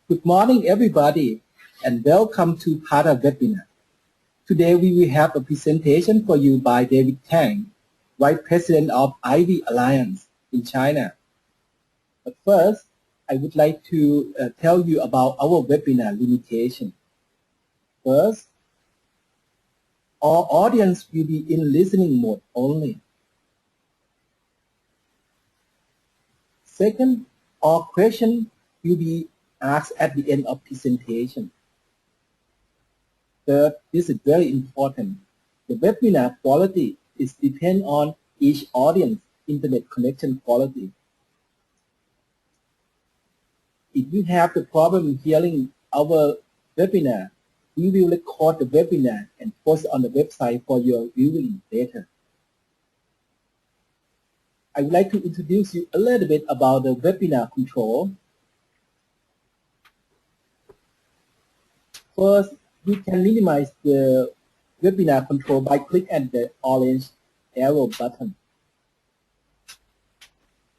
Good morning, everybody, and welcome to PATA webinar. Today, we will have a presentation for you by David Tang, Vice President of Ivy Alliance in China. But first, I would like to tell you about our webinar limitation. First, our audience will be in listening mode only. Second, all questions will be asked at the end of presentation. Third, this is very important. The webinar quality is depend on each audience internet connection quality. If you have the problem hearing our webinar, we will record the webinar and post on the website for your viewing later. I would like to introduce you a little bit about the webinar control. First, you can minimize the webinar control by clicking at the orange arrow button.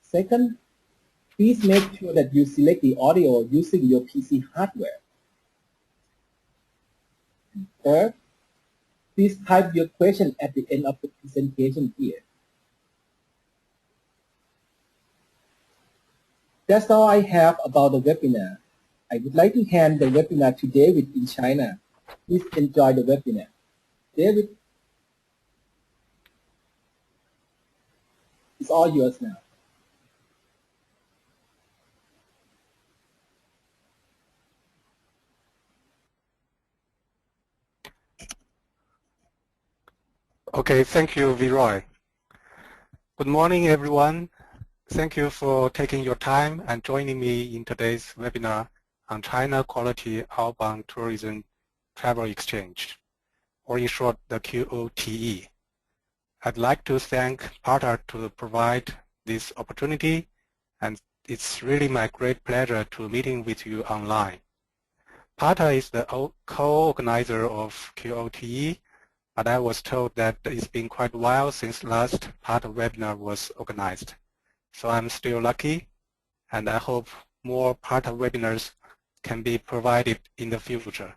Second, please make sure that you select the audio using your PC hardware. And third, please type your question at the end of the presentation here. That's all I have about the webinar. I would like to hand the webinar to David in China. Please enjoy the webinar. David, it's all yours now. Okay, thank you, Viroy. Good morning, everyone. Thank you for taking your time and joining me in today's webinar on China Quality Outbound Tourism Travel Exchange, or in short, the QOTE. I'd like to thank PATA to provide this opportunity, and it's really my great pleasure to meeting with you online. PATA is the co-organizer of QOTE, but I was told that it's been quite a while since last PATA webinar was organized. So I'm still lucky, and I hope more PATA webinars can be provided in the future.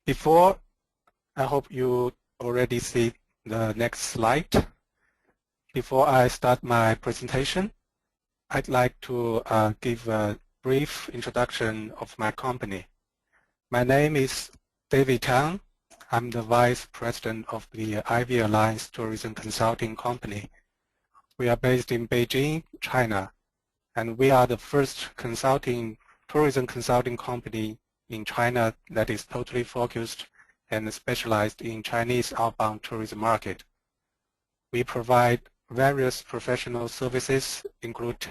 Before, I hope you already see the next slide. Before I start my presentation, I'd like to give a brief introduction of my company. My name is David Tang. I'm the Vice President of the Ivy Alliance Tourism Consulting Company. We are based in Beijing, China, and we are the first tourism consulting company in China that is totally focused and specialized in Chinese outbound tourism market. We provide various professional services, include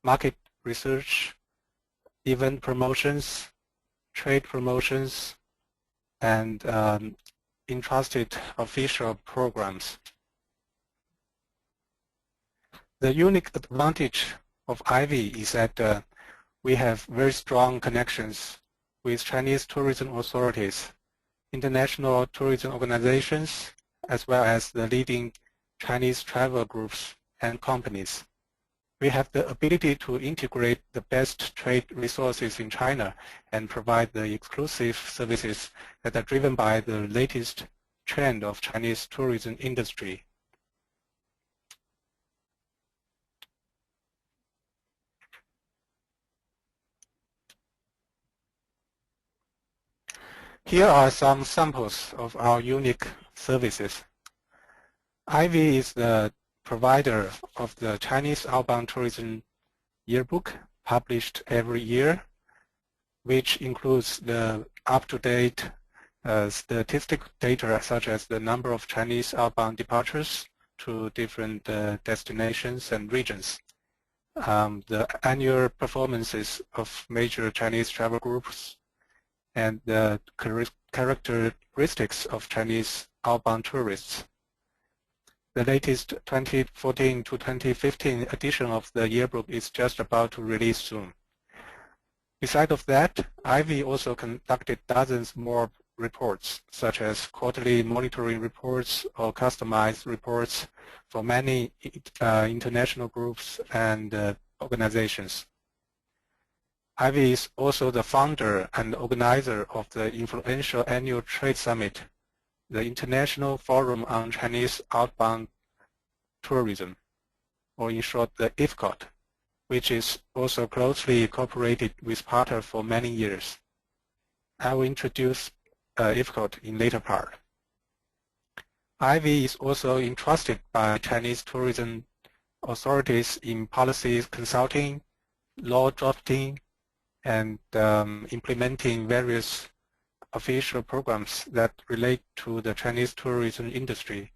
market research, event promotions, trade promotions, and entrusted official programs. The unique advantage of Ivy is that we have very strong connections with Chinese tourism authorities, international tourism organizations, as well as the leading Chinese travel groups and companies. We have the ability to integrate the best trade resources in China and provide the exclusive services that are driven by the latest trend of Chinese tourism industry. Here are some samples of our unique services. Ivy is the provider of the Chinese outbound tourism yearbook published every year, which includes the up-to-date statistic data such as the number of Chinese outbound departures to different destinations and regions, the annual performances of major Chinese travel groups, and the characteristics of Chinese outbound tourists. The latest 2014 to 2015 edition of the yearbook is just about to release soon. Besides of that, Ivy also conducted dozens more reports, such as quarterly monitoring reports or customized reports for many international groups and organizations. Ivy is also the founder and organizer of the influential annual trade summit, the International Forum on Chinese Outbound Tourism, or in short, the IFCOTE, which is also closely cooperated with Partner for many years. I will introduce IFCOTE in later part. Ivy is also entrusted by Chinese tourism authorities in policy consulting, law drafting, and implementing various official programs that relate to the Chinese tourism industry.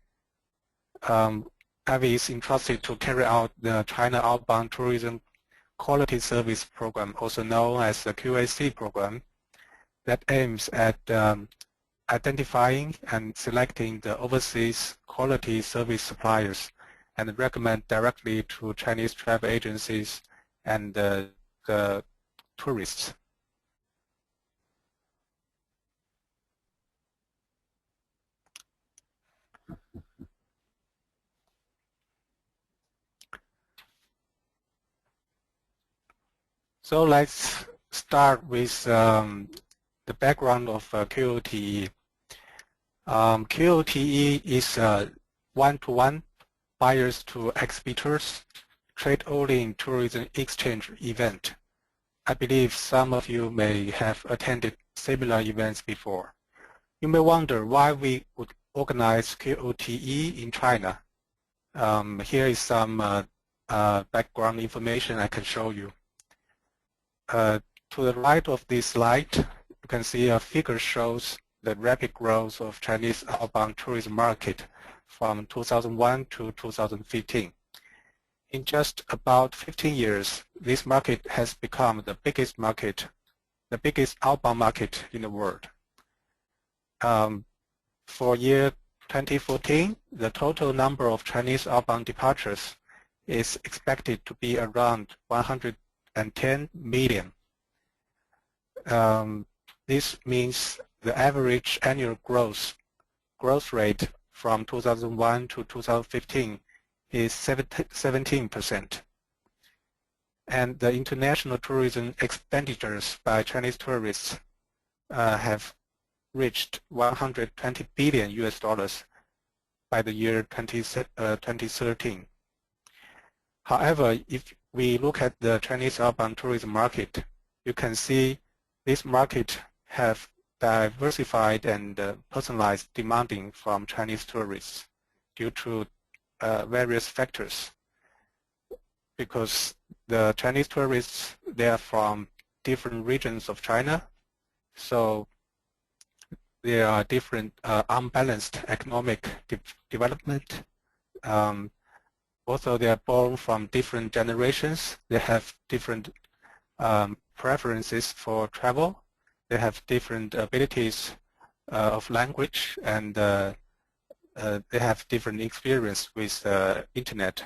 Ivy is entrusted to carry out the China Outbound Tourism Quality Service Program, also known as the QOTE program, that aims at identifying and selecting the overseas quality service suppliers and recommend directly to Chinese travel agencies and the tourists. So let's start with the background of QOTE. QOTE is a one-to-one buyers to exhibitors trade-only tourism exchange event. I believe some of you may have attended similar events before. You may wonder why we would organize QOTE in China. Here is some background information I can show you. To the right of this slide, you can see a figure shows the rapid growth of Chinese outbound tourism market from 2001 to 2015. In just about 15 years, this market has become the biggest outbound market in the world. For year 2014, the total number of Chinese outbound departures is expected to be around 110 million. This means the average annual growth rate from 2001 to 2015 is 17%. And the international tourism expenditures by Chinese tourists have reached 120 billion US dollars by the year 2013. However, if we look at the Chinese outbound tourism market, you can see this market have diversified and personalized demanding from Chinese tourists due to various factors. Because the Chinese tourists, they are from different regions of China, so there are different unbalanced economic development. Also, they are born from different generations. They have different preferences for travel. They have different abilities of language, and they have different experience with internet.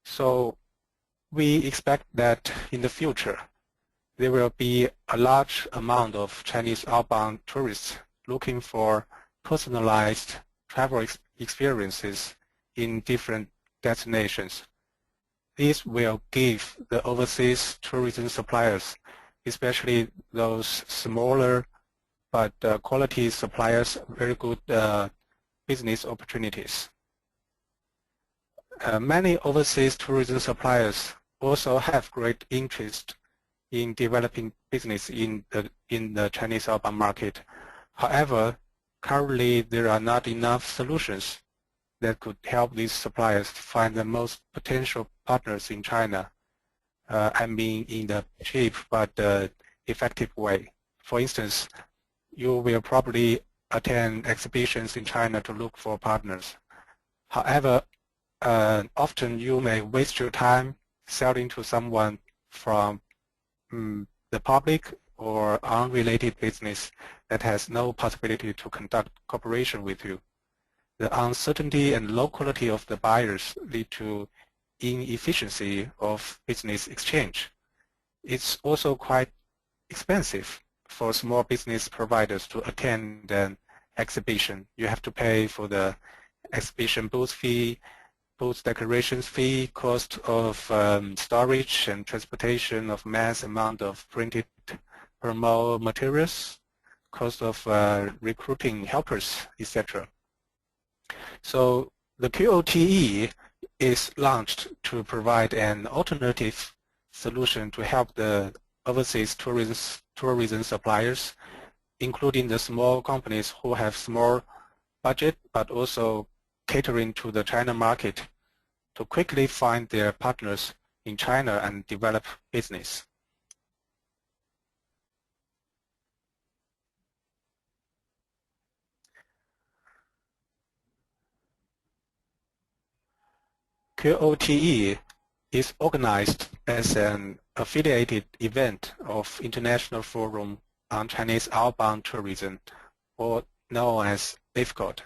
So we expect that in the future, there will be a large amount of Chinese outbound tourists looking for personalized travel experiences in different destinations. This will give the overseas tourism suppliers, especially those smaller but quality suppliers, very good business opportunities. Many overseas tourism suppliers also have great interest in developing business in the Chinese outbound market. However, currently there are not enough solutions that could help these suppliers find the most potential partners in China. I mean, in the cheap but effective way. For instance, you will probably attend exhibitions in China to look for partners. However, often you may waste your time selling to someone from the public or unrelated business that has no possibility to conduct cooperation with you. The uncertainty and low quality of the buyers lead to inefficiency of business exchange. It's also quite expensive for small business providers to attend an exhibition. You have to pay for the exhibition booth fee, booth decorations fee, cost of storage and transportation of mass amount of printed promo materials, cost of recruiting helpers, etc. So the QOTE is launched to provide an alternative solution to help the overseas tourism suppliers, including the small companies who have small budget but also catering to the China market, to quickly find their partners in China and develop business. QOTE is organized as an affiliated event of International Forum on Chinese Outbound Tourism, or known as IFCOT.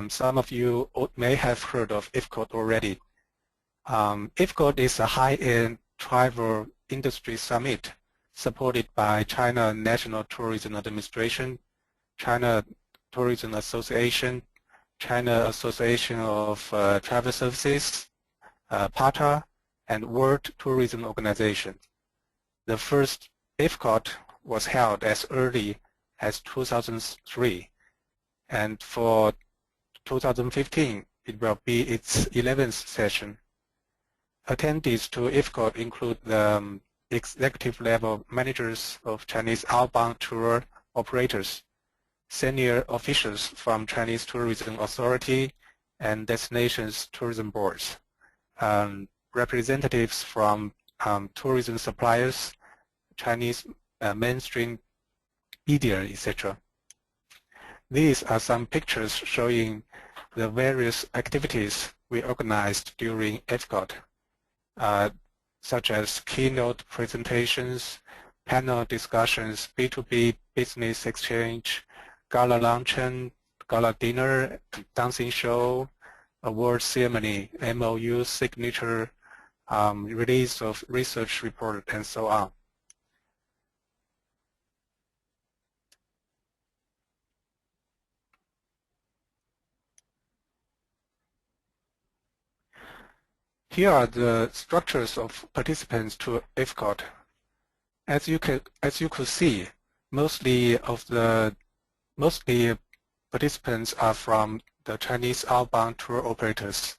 Some of you may have heard of IFCOT already. IFCOT is a high-end travel industry summit supported by China National Tourism Administration, China Tourism Association, China Association of Travel Services, PATA, and World Tourism Organization. The first IFCOT was held as early as 2003, and for 2015 it will be its 11th session. Attendees to IFCOT include the executive level managers of Chinese outbound tour operators, senior officials from Chinese Tourism Authority and destinations tourism boards, representatives from tourism suppliers, Chinese mainstream media, etc. These are some pictures showing the various activities we organized during IFCOT, such as keynote presentations, panel discussions, B2B business exchange, gala luncheon, gala dinner, dancing show, award ceremony, MOU signature, release of research report, and so on. Here are the structures of participants to IFCOT. As you could see, mostly participants are from the Chinese outbound tour operators.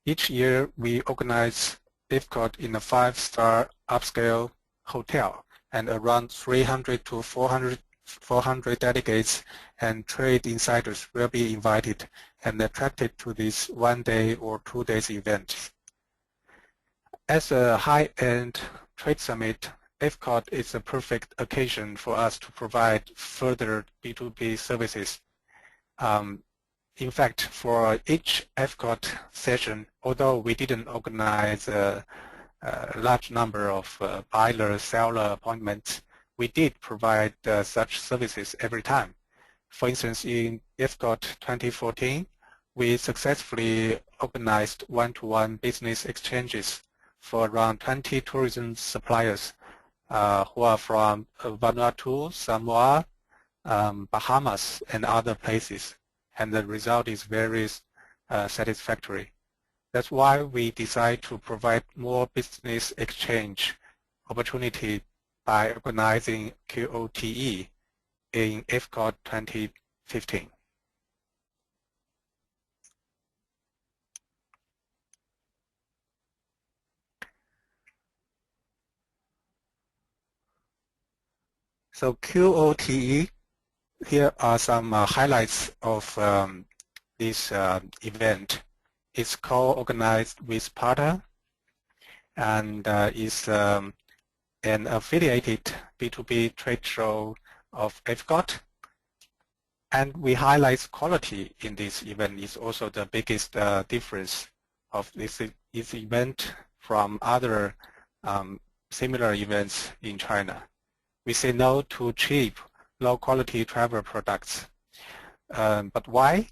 Each year, we organize IFCOT in a 5-star upscale hotel, and around 300 to 400 delegates and trade insiders will be invited and attracted to this 1-day or 2-day event. As a high-end trade summit, IFCOT is a perfect occasion for us to provide further B2B services. In fact, for each IFCOT session, although we didn't organize a large number of buyer-seller appointments, we did provide such services every time. For instance, in IFCOT 2014, we successfully organized one-to-one business exchanges for around 20 tourism suppliers who are from Vanuatu, Samoa, Bahamas, and other places. And the result is very satisfactory. That's why we decide to provide more business exchange opportunity by organizing QOTE in IFCOT 2015. So QOTE, here are some highlights of this event. It's co-organized with PATA and is an affiliated B2B trade show of IFCOT. And we highlight quality in this event is also the biggest difference of this event from other similar events in China. We say no to cheap, low-quality travel products. But why?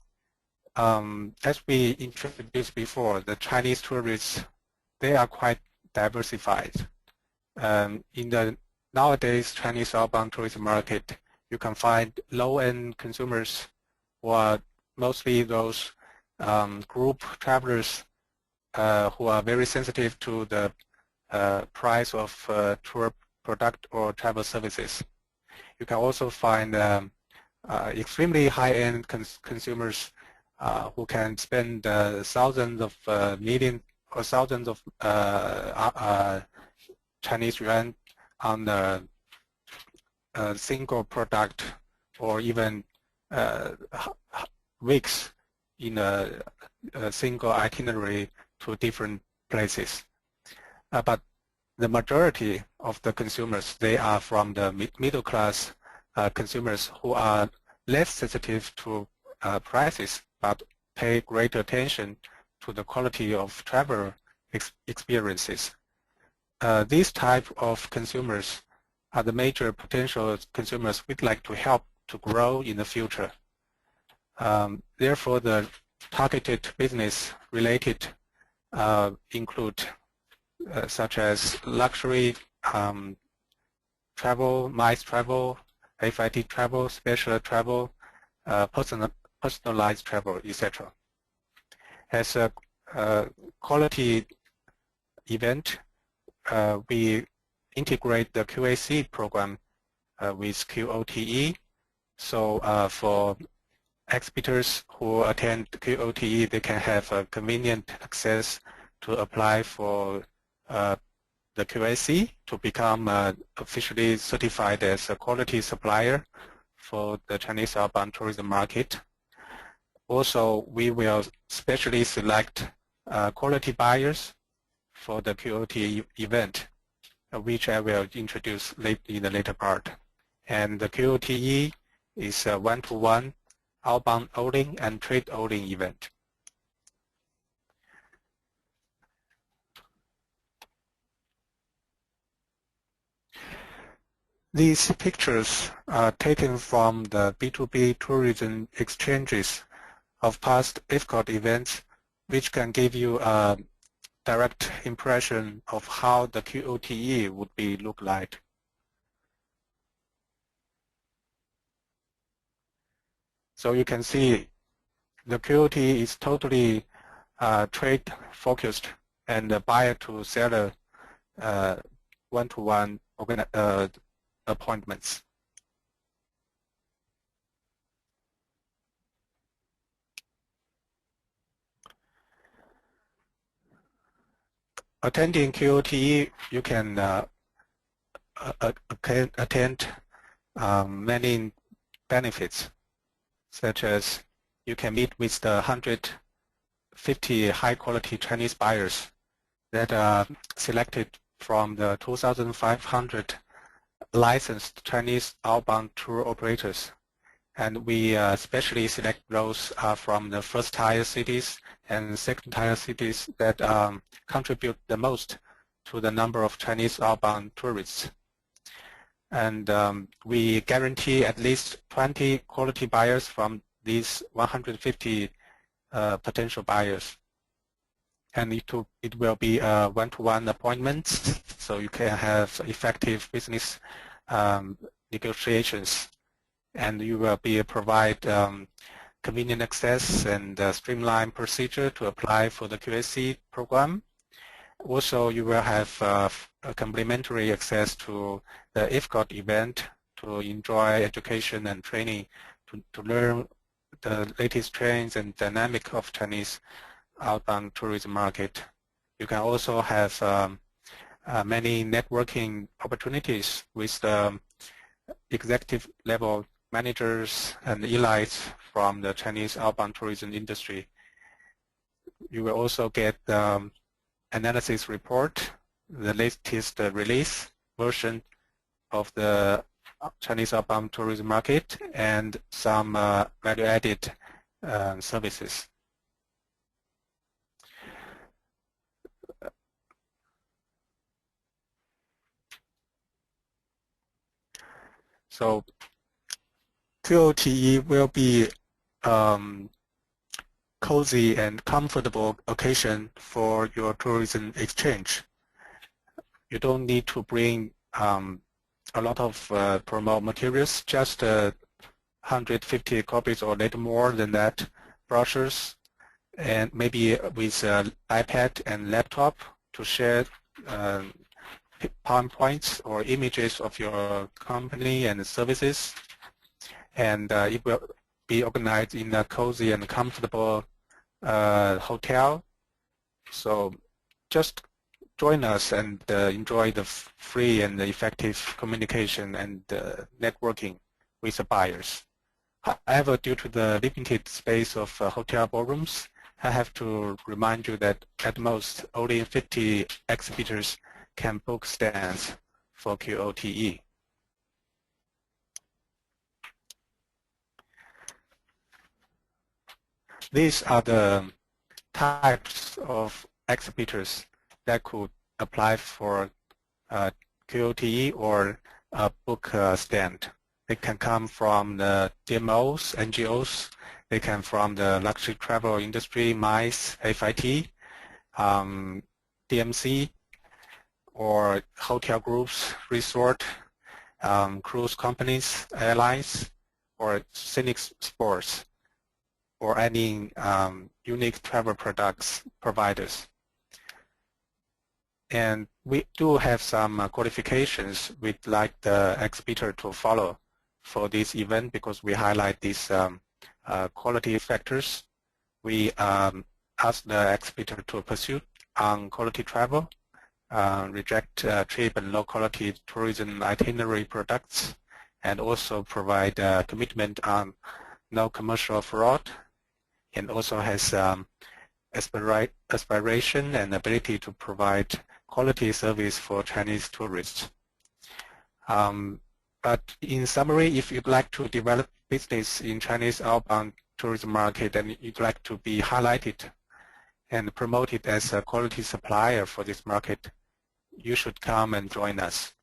as we introduced before, the Chinese tourists, they are quite diversified. In the nowadays Chinese outbound tourism market, you can find low-end consumers who are mostly those group travelers who are very sensitive to the price of tour product or travel services. You can also find extremely high-end consumers who can spend thousands of million or thousands of Chinese yuan on a single product, or even weeks in a single itinerary to different places. But the majority of the consumers, they are from the middle class consumers who are less sensitive to prices, but pay greater attention to the quality of travel experiences. These type of consumers are the major potential consumers we'd like to help to grow in the future. Therefore, the targeted business related include such as luxury travel, MICE travel, FIT travel, special travel, personalized travel, etc. As a quality event, we integrate the QAC program with QOTE. So for exhibitors who attend QOTE, they can have a convenient access to apply for the QAC to become officially certified as a quality supplier for the Chinese outbound tourism market. Also, we will specially select quality buyers for the QOTE event, which I will introduce in the later part. And the QOTE is a one-to-one outbound only and trade only event. These pictures are taken from the B2B tourism exchanges of past IFCOT events, which can give you a direct impression of how the QOTE would look like. So you can see the QOTE is totally trade focused and buyer to seller one-to-one appointments. Attending QOTE, you can attend many benefits, such as you can meet with the 150 high-quality Chinese buyers that are selected from the 2,500 licensed Chinese outbound tour operators. And we specially select those from the first-tier cities and second-tier cities that contribute the most to the number of Chinese outbound tourists. And we guarantee at least 20 quality buyers from these 150 potential buyers. And it will be one-to-one appointments, so you can have effective business negotiations, and you will provide convenient access and streamlined procedure to apply for the QAC program. Also, you will have a complimentary access to the IFCOT event to enjoy education and training to learn the latest trends and dynamic of Chinese outbound tourism market. You can also have many networking opportunities with the executive level managers and elites from the Chinese outbound tourism industry. You will also get analysis report, the latest release version of the Chinese outbound tourism market, and some value-added services. So QOTE will be cozy and comfortable occasion for your tourism exchange. You don't need to bring a lot of promo materials, just 150 copies or a little more than that brochures, and maybe with an iPad and laptop to share PowerPoints or images of your company and services. And it will be organized in a cozy and comfortable hotel. So just join us and enjoy the free and effective communication and networking with the buyers. However, due to the limited space of hotel ballrooms, I have to remind you that at most only 50 exhibitors can book stands for QOTE. These are the types of exhibitors that could apply for QOTE or book a stand. They can come from the DMOs, NGOs. They come from the luxury travel industry, MICE, FIT, DMC, or hotel groups, resort, cruise companies, airlines, or scenic sports, or any unique travel products providers. And we do have some qualifications we'd like the exhibitor to follow for this event because we highlight these quality factors. We ask the exhibitor to pursue on quality travel, reject cheap and low quality tourism itinerary products, and also provide commitment on no commercial fraud, and also has aspiration and ability to provide quality service for Chinese tourists. But in summary, if you'd like to develop business in Chinese outbound tourism market and you'd like to be highlighted and promoted as a quality supplier for this market, you should come and join us.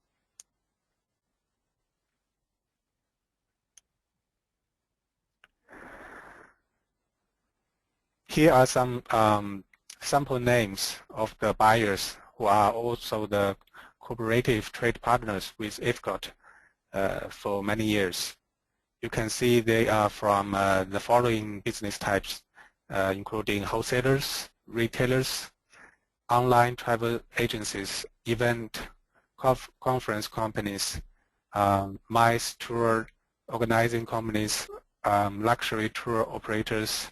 Here are some sample names of the buyers who are also the cooperative trade partners with IFCOT for many years. You can see they are from the following business types, including wholesalers, retailers, online travel agencies, event conference companies, MICE tour organizing companies, luxury tour operators,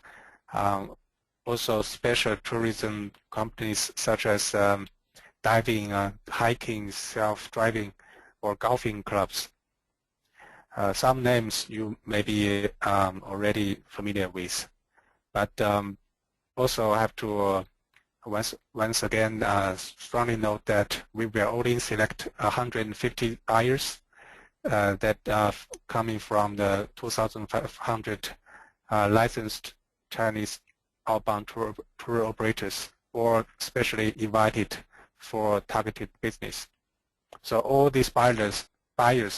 also special tourism companies such as diving, hiking, self-driving, or golfing clubs. Some names you may be already familiar with, but also have to once again strongly note that we will only select 150 buyers that are coming from the 2,500 licensed Chinese outbound tour operators or specially invited for targeted business. So all these buyers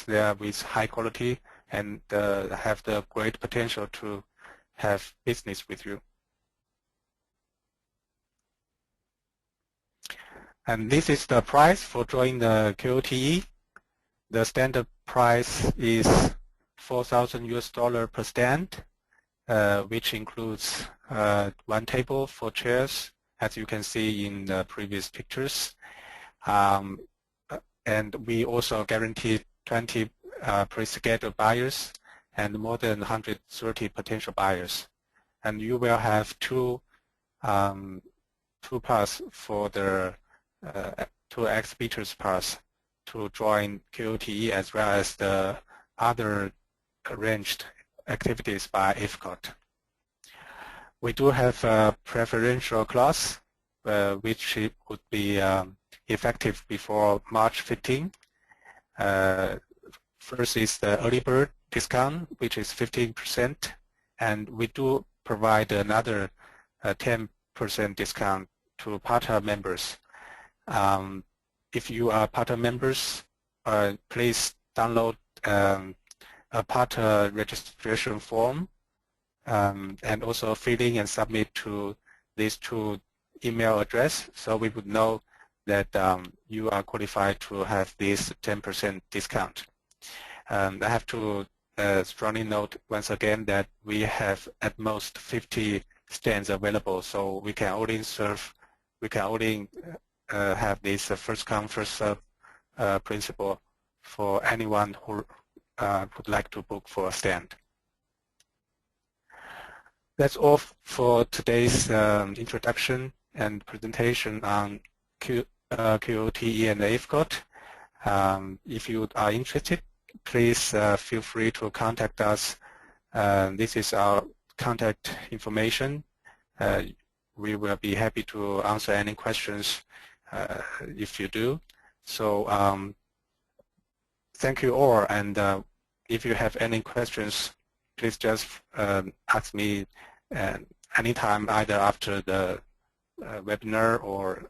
they are with high quality and have the great potential to have business with you. And this is the price for joining the QOTE. The standard price is $4,000 per stand, which includes one table, 4 chairs, as you can see in the previous pictures. And we also guarantee 20 pre-scheduled buyers and more than 130 potential buyers. And you will have two pass for the 2 exhibitors pass to join QOTE as well as the other arranged activities by IFCOT. We do have a preferential clause which would be effective before March 15. First is the early bird discount, which is 15%, and we do provide another 10% discount to PATA members. If you are PATA members, please download a PATA registration form and also filling and submit to these two email address, so we would know that you are qualified to have this 10% discount. I have to strongly note once again that we have at most 50 stands available, so we can only have this first come first serve principle for anyone who would like to book for a stand. That's all for today's introduction and presentation on QOTE and AFCOT. If you are interested, please feel free to contact us. This is our contact information. We will be happy to answer any questions if you do. So thank you all, and if you have any questions, please just ask me anytime, either after the webinar or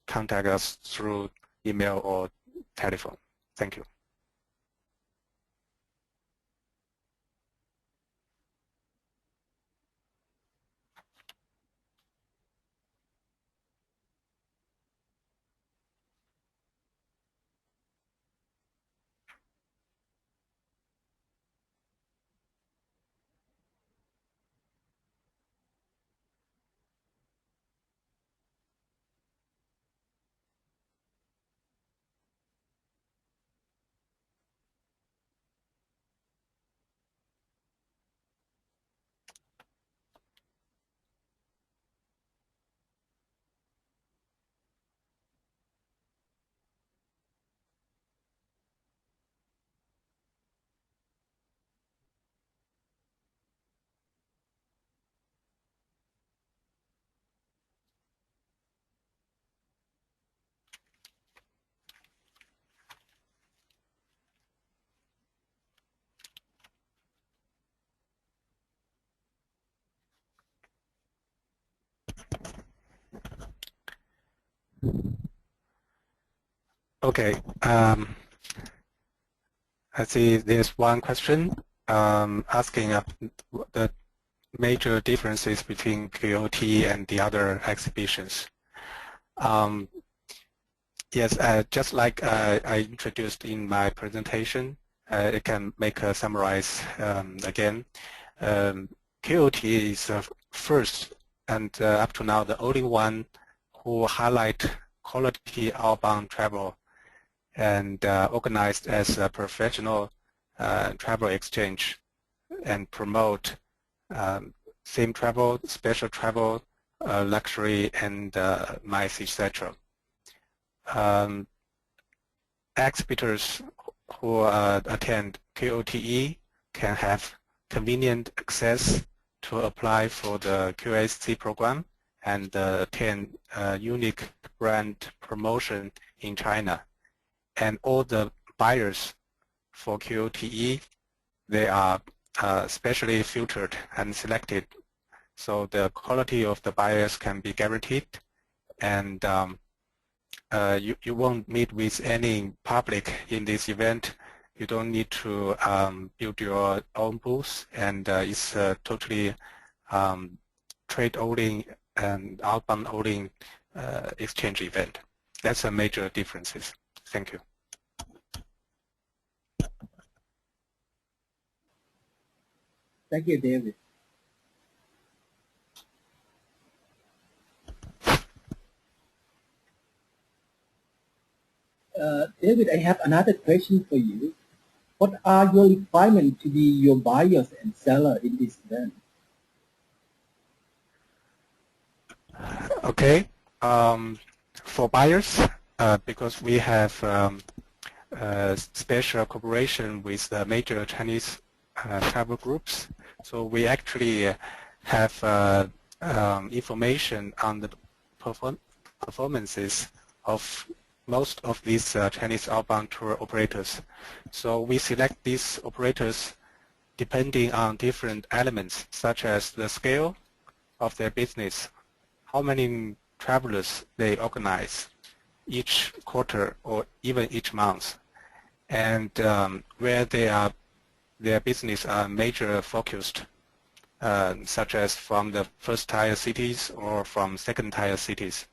contact us through email or telephone. Thank you. Okay. I see there's one question asking the major differences between QOTE and the other exhibitions. Yes, just like I introduced in my presentation, I can make a summarize again. QOTE is first and up to now the only one who highlight quality outbound travel and organized as a professional travel exchange and promote theme travel, special travel, luxury, and MICE, etc. Exhibitors who attend QOTE can have convenient access to apply for the QSC program and attend unique brand promotion in China. And all the buyers for QOTE, they are specially filtered and selected, so the quality of the buyers can be guaranteed, and you won't meet with any public in this event. You don't need to build your own booth, and it's totally trade-only and outbound-only exchange event. That's a major differences. Thank you. Thank you, David. David, I have another question for you. What are your requirements to be your buyers and seller in this event? Okay. For buyers, because we have special cooperation with the major Chinese travel groups, so we actually have information on the performances of most of these Chinese outbound tour operators. So we select these operators depending on different elements, such as the scale of their business, how many travelers they organize each quarter or even each month, and where they are their business are major focused, such as from the first tier cities or from second tier cities.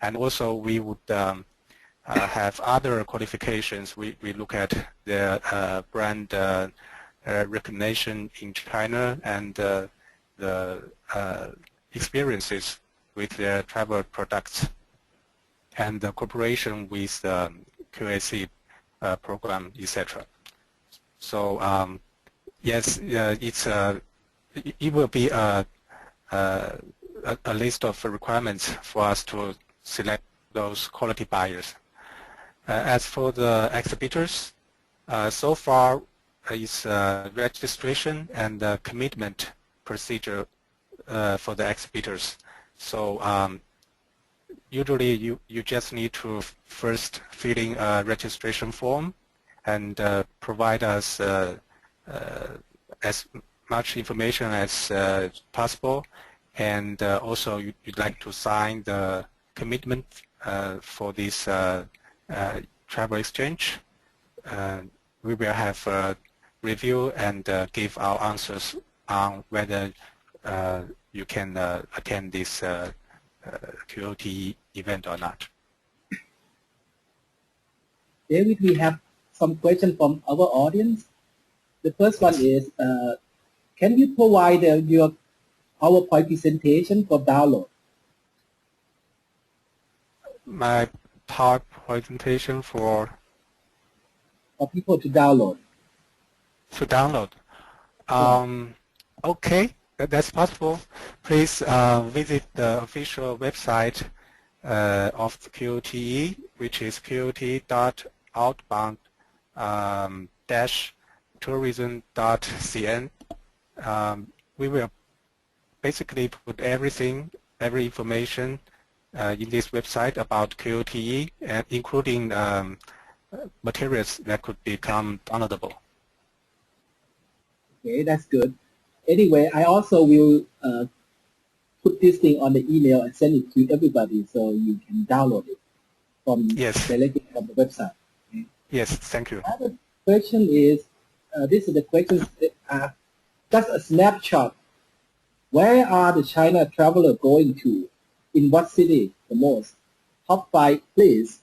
And also we would have other qualifications. We look at their brand recognition in China and the experiences with their travel products and the cooperation with QAC program, etc. So yes, it will be a list of requirements for us to select those quality buyers. As for the exhibitors, so far is registration and commitment procedure for the exhibitors. So usually you just need to first fill in a registration form and provide us as much information as possible, and also you'd like to sign the commitment for this travel exchange. We will have a review and give our answers on whether you can attend this QOTE event or not. David, we have some questions from our audience. The first one is, can you provide your PowerPoint presentation for download? My PowerPoint presentation for people to download. To download. Okay, that's possible. Please visit the official website of the QOTE, which is QOTE.outbound-tourism.cn. We will basically put every information in this website about QOTE, and including materials that could become downloadable. Okay, that's good. Anyway, I also will put this thing on the email and send it to everybody so you can download it from directly from the website. Okay? Yes, thank you. Another question is, this is the questions that are just a snapshot. Where are the China traveler going to? In what city the most? Top 5, please.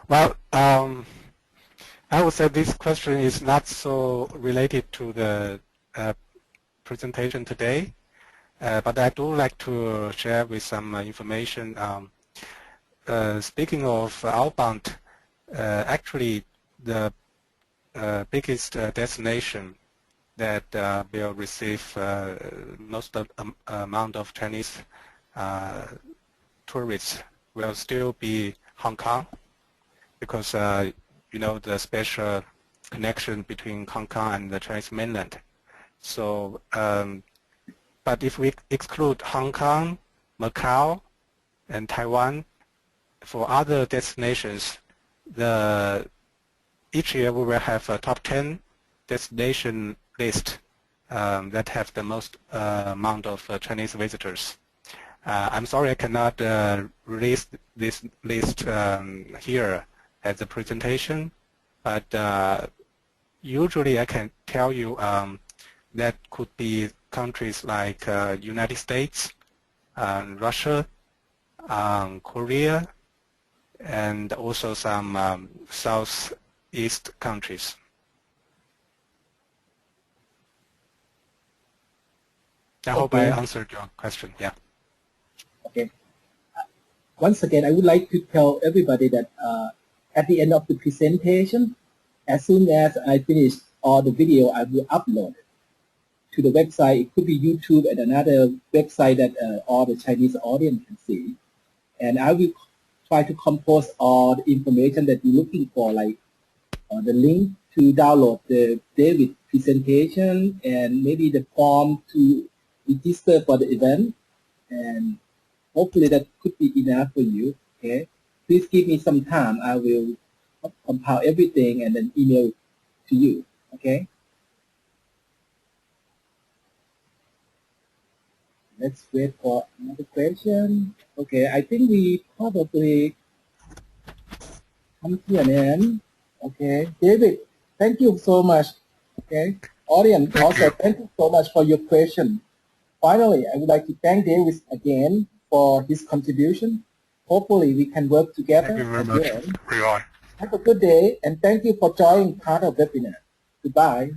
Well, I would say this question is not so related to the presentation today, but I do like to share with some information. Speaking of outbound, actually the biggest destination that will receive most of amount of Chinese tourists will still be Hong Kong, because you know the special connection between Hong Kong and the Chinese mainland. So, but if we exclude Hong Kong, Macau, and Taiwan, for other destinations, each year we will have a top 10 destination list that have the most amount of Chinese visitors. I'm sorry I cannot release this list here as a presentation, but usually I can tell you that could be countries like United States, Russia, Korea, and also some Southeast countries. I hope I answered your question. Yeah. Okay. Once again, I would like to tell everybody that at the end of the presentation, as soon as I finish all the video, I will upload it to the website. It could be YouTube and another website that all the Chinese audience can see. And I will try to compose all the information that you're looking for, like the link to download the David presentation and maybe the form to register for the event. And hopefully that could be enough for you. Okay. Please give me some time. I will compile everything and then email it to you. Okay. Let's wait for another question. Okay, I think we probably come to an end. Okay, David, thank you so much. Okay, audience, Thank also you. thank you so much for your question. Finally, I would like to thank David again for his contribution. Hopefully, we can work Thank you together very much, again. everyone. Have a good day, and thank you for joining part of webinar. Goodbye.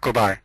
Goodbye.